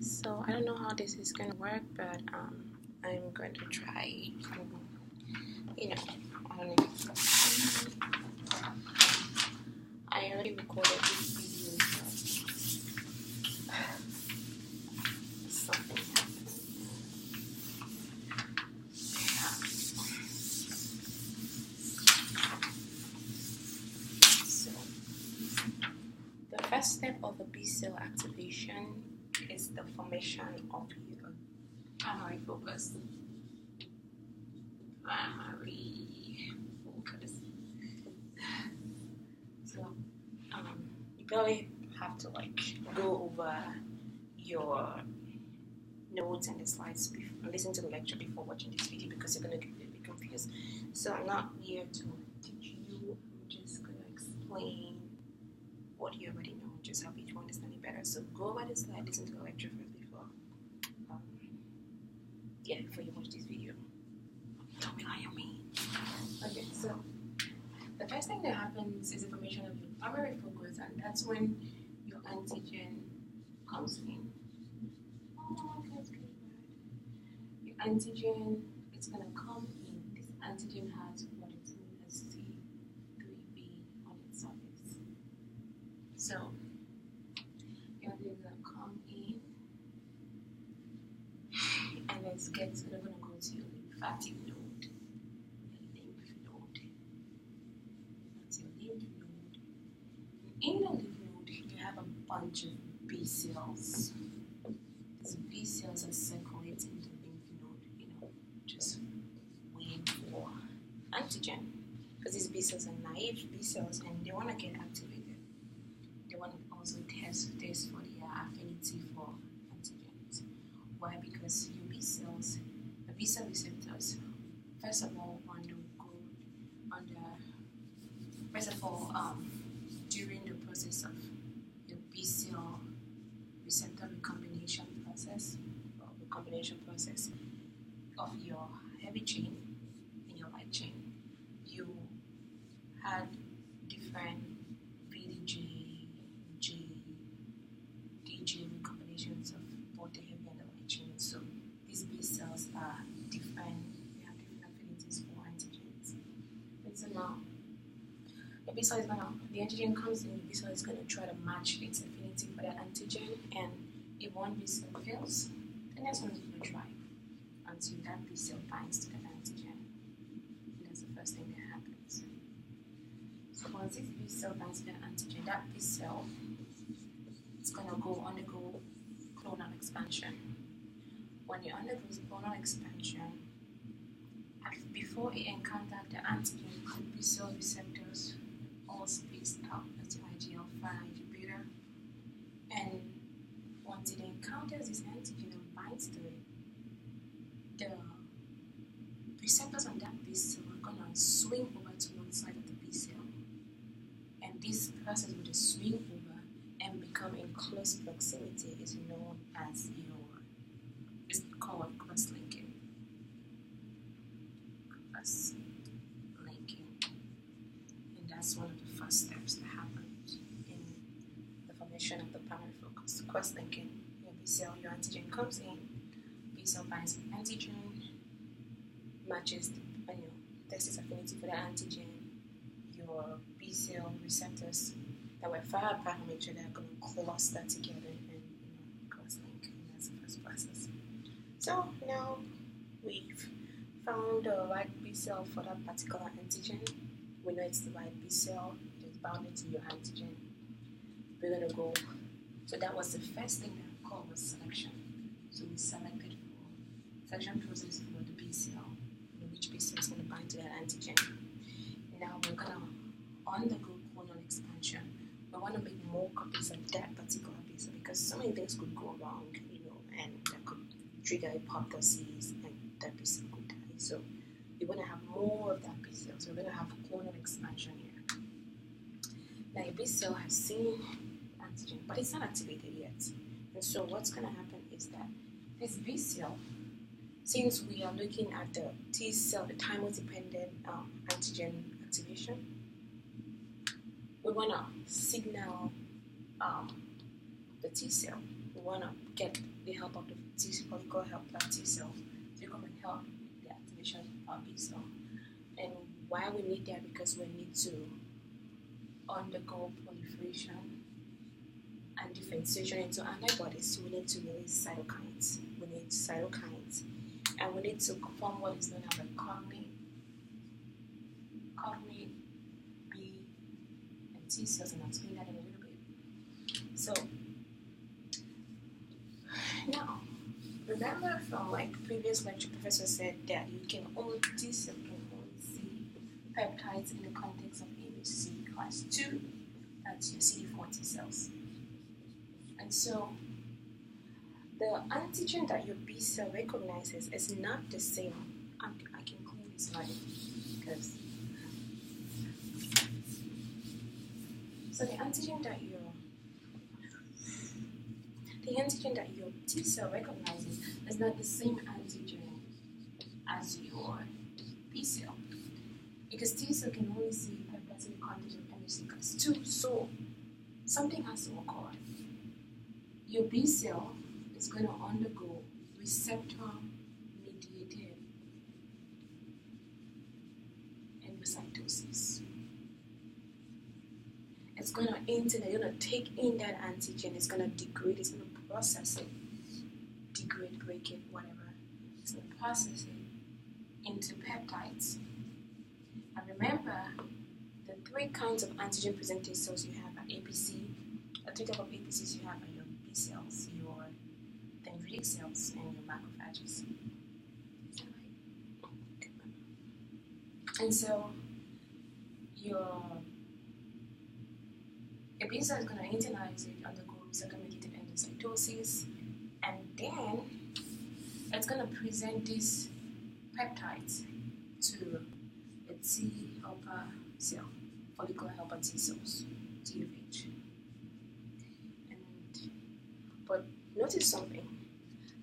So I don't know how this is going to work, but I'm going to try. I don't know. I already recorded this video, but something happened. So the first step of a B cell activation is the formation of your primary focus. So you probably have to go over your notes and the slides before, listen to the lecture before watching this video, because you're going to get a bit confused. So I'm not here to teach you, I'm just going to explain what you already know, just help you to understand it better. So go over the slide, listen to the lecture first before you watch this video. Don't rely on me. Okay, so the first thing that happens is the formation of your primary focus, and that's when your antigen comes in. Your antigen is going to come in. This antigen has what is known as C3b on its surface. So your antigen is going to come in, and it's going to go to your lymphatic node. In the lymph node, you have a bunch of B cells. These B cells are circulating the lymph node, just waiting for antigen. Because these B cells are naive B cells and they want to get activated. They want to also test for their affinity for antigens. Why? Because your B cells, the B cell receptors, first of all, during the process of the B cell receptor recombination process, or recombination process of your heavy chain and your light chain, you had different VDJ, DJ recombinations of both the heavy and the light chain. So these B cells are different, they have different affinities for antigens. And so now, the antigen comes in, the B cell is going to try to match its affinity for that antigen, and if one B cell fails, the next one is going to try until that B cell binds to that antigen. And that's the first thing that happens. So once this B cell binds to that antigen, that B cell is going to undergo clonal expansion. When it undergoes clonal expansion, before it encounters the antigen, the B cell receptors all spaced out as the IGL-5 and IgB, and once it encounters this antigen and binds to it, the receptors on that B cell are going to swing over to one side of the B cell, and this process with the swing over and become in close proximity is known as it's called cross-linking. That's one of the first steps that happens in the formation of the primary focus. Cross-linking. Your B cell, your antigen comes in, B cell binds the antigen, matches tests its affinity for the antigen. Your B cell receptors that were far apart from each other are going to cluster together and cross-link, and that's the first process. So now we've found the right B cell for that particular antigen. We know it's the right B cell, it is bounded to your antigen. We're going to go. So that was the first thing that we called was selection. So we selected for selection process for the B cell, which B cell is going to bind to that antigen. Now we're going to undergo clonal expansion. We want to make more copies of that particular B cell, because so many things could go wrong, and that could trigger apoptosis, and that B cell could die. So we want to have more of that B cell, so we're going to have clonal expansion here. Now, your B cell has seen antigen, but it's not activated yet. And so what's going to happen is that this B cell, since we are looking at the T cell, the thymo-dependent antigen activation, we want to signal the T cell. We want to get the help of the T follicle helper T cell to come and help the activation of B cell. And why we need that? Because we need to undergo proliferation and differentiation into antibodies. We need to release cytokines. We need cytokines, and we need to form what is known as a cognate B and T cells, and I'll explain that in a little bit. So now, remember from like previous lecture, professor said that you can only T cell can only see peptides in the context of AUC class 2. That's your CD4 T cells. And so the antigen that your B cell recognizes is not the same. I can clear this slide because the antigen that your T cell recognizes is not the same antigen as your B cell, because T cell can only see peptides in the context of MHC class 2. So something has to occur. Your B cell is going to undergo receptor-mediated endocytosis. It's going to enter, it's going to take in that antigen, it's going to degrade, it's going to process it, degrade, break it, whatever. It's going to process it into peptides. And remember, the three kinds of antigen-presenting cells you have at APC, the three types of APCs you have are your B cells, your dendritic cells, and your macrophages. Is that right? Okay. And so your B cell is going to internalize it, undergo receptor-mediated endocytosis, and then it's going to present these peptides to a T helper cell, follicular helper T cells, TFH. But notice something.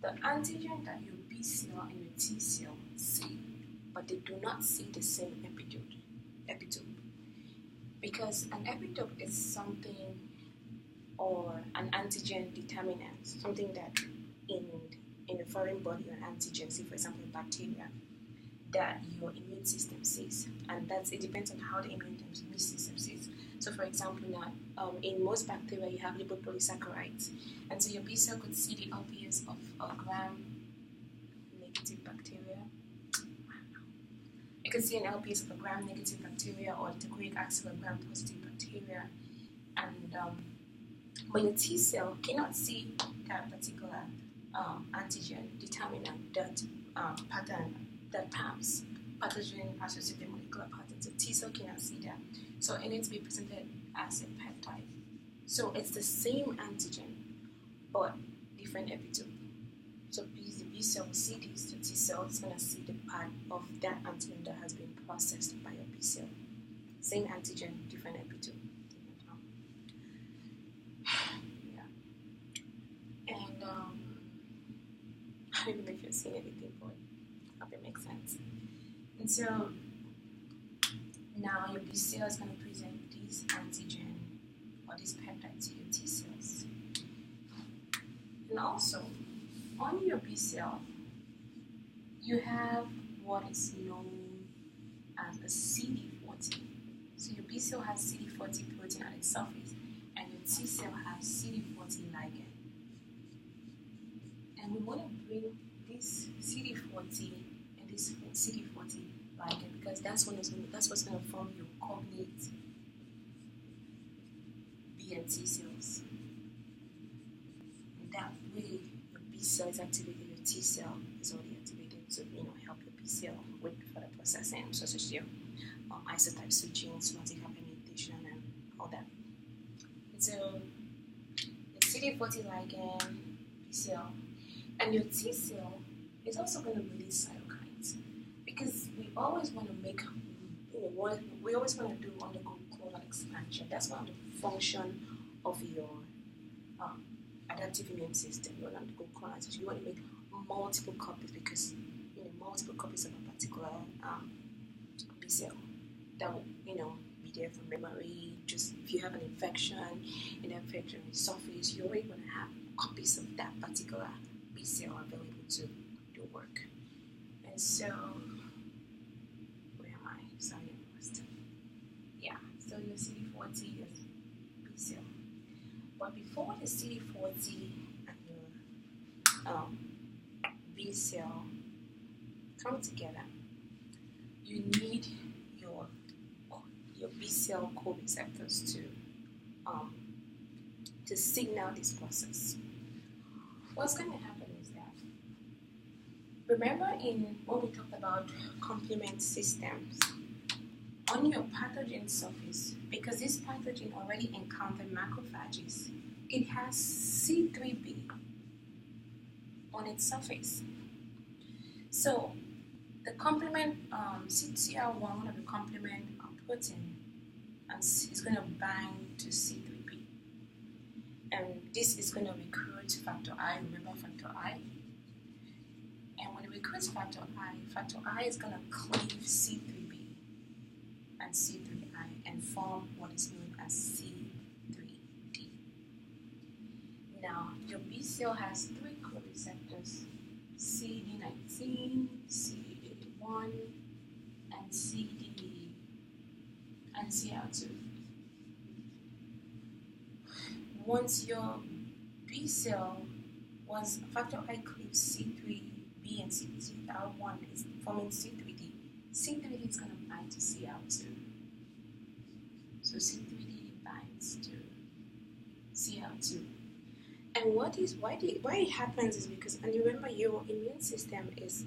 The antigen that your B cell and your T cell see, but they do not see the same epitope. Because an epitope is something, or an antigen determinant, something that in a foreign body, an antigen, say for example bacteria, that your immune system sees, and it depends on how the immune system sees. So for example now, in most bacteria you have lipopolysaccharides, and so your B cell could see the LPS of a gram-negative bacteria. You can see an LPS of a gram-negative bacteria or teichoic acid of a gram-positive bacteria, and but your T cell cannot see that particular antigen determinant, that pattern, that PAMS, pathogen-associated molecular pattern. So T cell cannot see that. So it needs to be presented as a peptide. So it's the same antigen, but different epitope. So the B cell will see this, the T cell is going to see the part of that antigen that has been processed by your B cell. Same antigen, different epitope. Yeah. And I don't know if you've seen anything, but I hope it makes sense. And so now your B cell is going to present this antigen or this peptide to your T cells. And also, on your B cell, you have what is known as a CD40. So your B cell has CD40 protein on its surface, and your T cell has CD40 ligand. And we want to bring this CD40 and this CD40 ligand, because that's what's going to form your cognate B and T cells. And that way, your B cell is activated, your T cell is already activated to help your B cell with further processing, such as your isotype switching, somatic hypermutation, and all that. And so the CD40 ligand, B cell, and your T cell is also going to release cytokines, because we always want to make, we always want to undergo clonal expansion. That's one of the function of your adaptive immune system. You want to undergo clonal expansion. You want to make multiple copies, because multiple copies of a particular B cell that will be there for memory. Just if you have an infection, and the infection resurfaces, you're already going to have copies of that particular B cell available to do work. And so, where am I? Sorry, I lost. Yeah, so your CD40 is B cell. But before the CD40 and your B cell come together, you need your B cell co-receptors to signal this process. What's going to happen is that, remember when we talked about complement systems, on your pathogen surface, because this pathogen already encountered macrophages, it has C3b on its surface. So the complement CCR1, one of the complement protein, is going to bind to C3b, and this is going to recruit factor I. Remember factor I? And when it recruits factor I is going to cleave C3b and C3I and form what is known as C3d. Now, your B cell has three co-receptors: CD19, CD81, and CR2. Once your B cell was factor I cleaves C3b and CR1 is forming C3d. C3d is going to bind to CR2. So C3d binds to CR2. And why it happens is because, and remember, your immune system is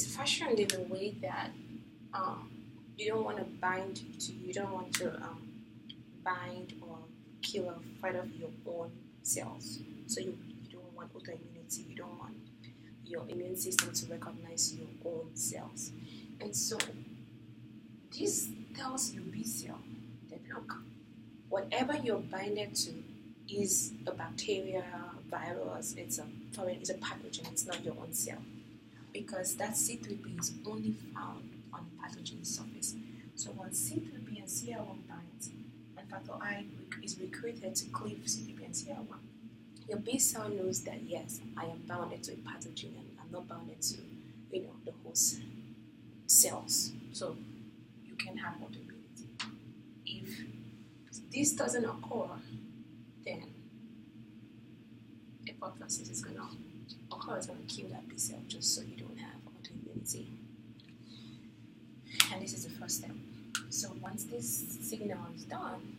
fashioned in a way that you don't want to bind to, you don't want to bind or kill or fight off your own cells. So you don't want autoimmunity, you don't want your immune system to recognize your own cells. And so this tells your B cell that, look, whatever you're binded to is a bacteria, virus, it's a pathogen, it's not your own cell. Because that C3b is only found on the pathogen surface. So once C3b and CR1 binds, and factor I is recruited to cleave C3b and CR1, your B cell knows that, yes, I am bounded to a pathogen and I'm not bounded to, the host cells. So you can have autoimmunity. If this doesn't occur, then apoptosis is going to occur, it's going to kill that B cell just so you don't have autoimmunity. And this is the first step. So once this signal is done,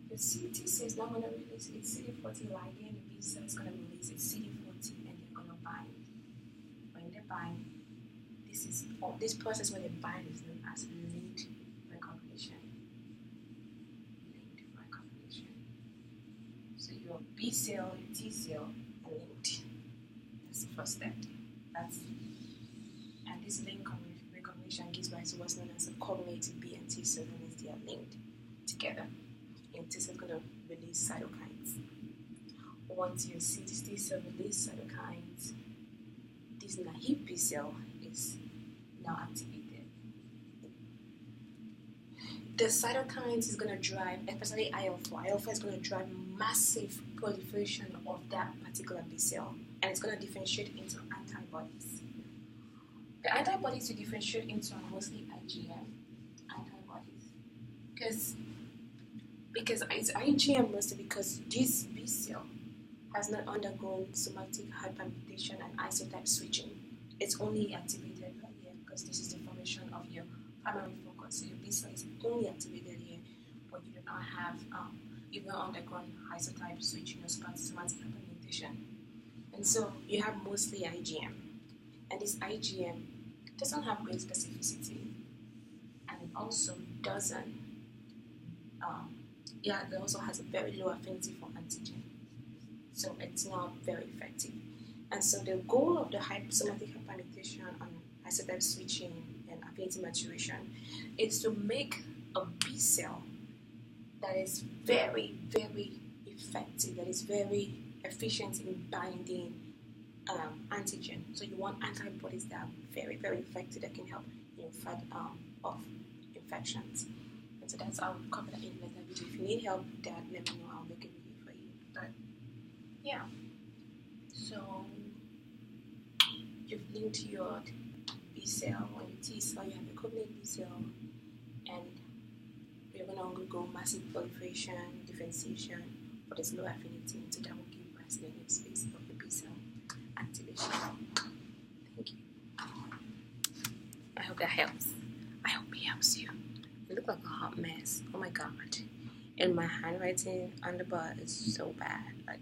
the T cell is not going to release its CD40 ligand, the B cell is going to release its CD40 and they're going to bind. When they bind, this process where they bind is known as linked recognition. Linked recognition. So your B cell, your T cell are linked. That's the first step. And this link recognition gives rise to what's known as a coordinated B and T cell, that means they are linked together. And T cell is going to release cytokines. Once you see this T cell release cytokines, this naive B cell is now activated. The cytokines is going to drive, especially IL-4. IL-4 is going to drive massive proliferation of that particular B cell, and it's going to differentiate into antibodies. The antibodies to differentiate into are mostly IgM antibodies, because it's IgM mostly because this B cell has not undergone somatic hypermutation and isotype switching. It's only activated right here because this is the formation of your primary focus. So your B cell is only activated here, but you do not have, you've not undergone isotype switching or somatic hypermutation. And so you have mostly IgM. And this IgM doesn't have great specificity, and it also doesn't, it also has a very low affinity for antigen. So it's not very effective. And so the goal of the somatic hypermutation and isotype switching and affinity maturation is to make a B cell that is very, very effective, that is very efficient in binding antigen. So you want antibodies that are very, very effective that can help fight off infections. And so that's, I'll cover that in another video. If you need help with that, let me know. I'll make a video for you. But Yeah. So you've linked your B cell or your T cell, you have your cognate B cell, and we're going to undergo massive proliferation, differentiation for this low affinity, so that will give rise to the next phase of the B cell activation. Thank you. I hope that helps. I hope it helps you. You look like a hot mess. Oh my god. And my handwriting on the board is so bad. Like,